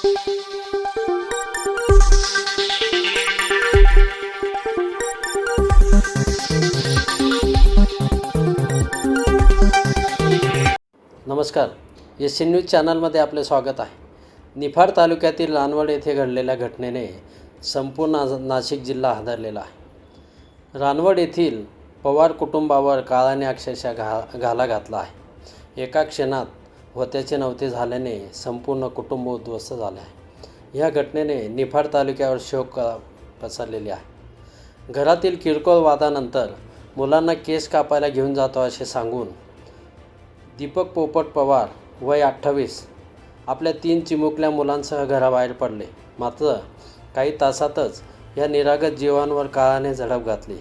नमस्कार, SN news चॅनलमध्ये आपले स्वागत आहे. निफाड तालुक्यातील रानवड येथे घडलेल्या घटनेने संपूर्ण नाशिक जिल्हा हादरलेला आहे. रानवड येथील पवार कुटुंबावर काळाने अक्षरशः घाला घातला आहे. एका क्षणात होत्याचे नव्हते झाल्याने संपूर्ण कुटुंब उद्ध्वस्त झाले आहे. या घटनेने निफाड तालुक्यावर शोक पसरलेले आहे. घरातील किरकोळ वादानंतर मुलांना केस कापायला घेऊन जातो असे सांगून दीपक पोपट पवार वय 28 आपल्या 3 चिमुकल्या मुलांसह घराबाहेर पडले. मात्र काही तासातच या निरागस जीवांवर काळाने झडप घातली.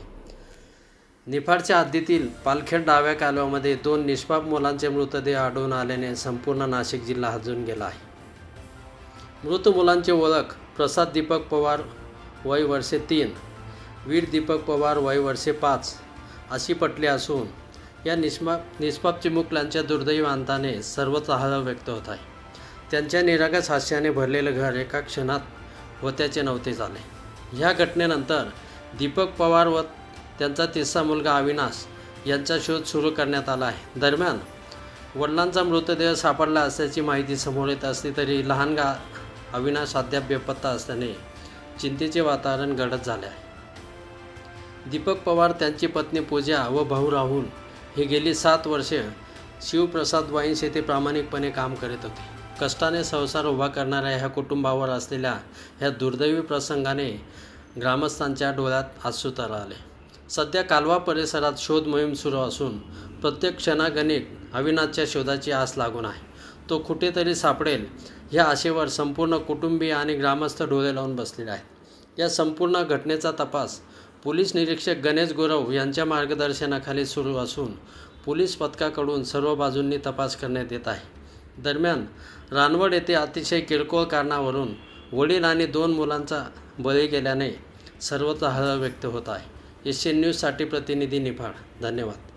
निफाडच्या हद्दीतील पालखेड डाव्या कालव्यामध्ये 2 निष्पाप मुलांचे मृतदेह आढळून आल्याने संपूर्ण नाशिक जिल्हा हादरून गेला आहे. मृत मुलांची ओळख प्रसाद दीपक पवार वय वर्षे 3, वीर दीपक पवार वय वर्षे 5 अशी पटली असून या निष्पाप चिमुकल्यांच्या दुर्दैवी अंताने सर्वच हळहळ व्यक्त होत आहे. त्यांच्या निरागस हास्याने भरलेलं घर एका क्षणात होत्याचे नव्हते झाले. ह्या घटनेनंतर दीपक पवार व त्यांचा 3रा मुलगा अविनाश यांचा शोध सुरू करण्यात आला आहे. दरम्यान वडिलांचा मृतदेह सापडला असल्याची माहिती समोर येत असली तरी लहान अविनाश अद्याप बेपत्ता असल्याने चिंतेचे वातावरण गडद झाले आहे. दीपक पवार, त्यांची पत्नी पूजा व भाऊ राहुल हे गेली 7 वर्षे शिवप्रसाद वाईन्स येथे प्रामाणिकपणे काम करत होते. कष्टाने संसार उभा करणाऱ्या ह्या कुटुंबावर असलेल्या ह्या दुर्दैवी प्रसंगाने ग्रामस्थांच्या डोळ्यात अश्रू तरळले. सध्या कालवा परिसरात शोध मोहीम सुरू असून प्रत्येक क्षणागणिक अविनाशच्या शोधाची आस लागून आहे. तो कुठेतरी सापडेल ह्या आशेवर संपूर्ण कुटुंबीय आणि ग्रामस्थ डोळे लावून बसलेले आहेत. या संपूर्ण घटनेचा तपास पोलीस निरीक्षक गणेश गुरव यांच्या मार्गदर्शनाखाली सुरू असून पोलीस पथकाकडून सर्व बाजूंनी तपास करण्यात येत आहे. दरम्यान रानवड येथे अतिशय किरकोळ कारणावरून वडील आणि 2 मुलांचा बळी गेल्याने सर्वत्र हळहळ व्यक्त होत आहे. SN न्यूजसाठी प्रतिनिधी निफाड. धन्यवाद.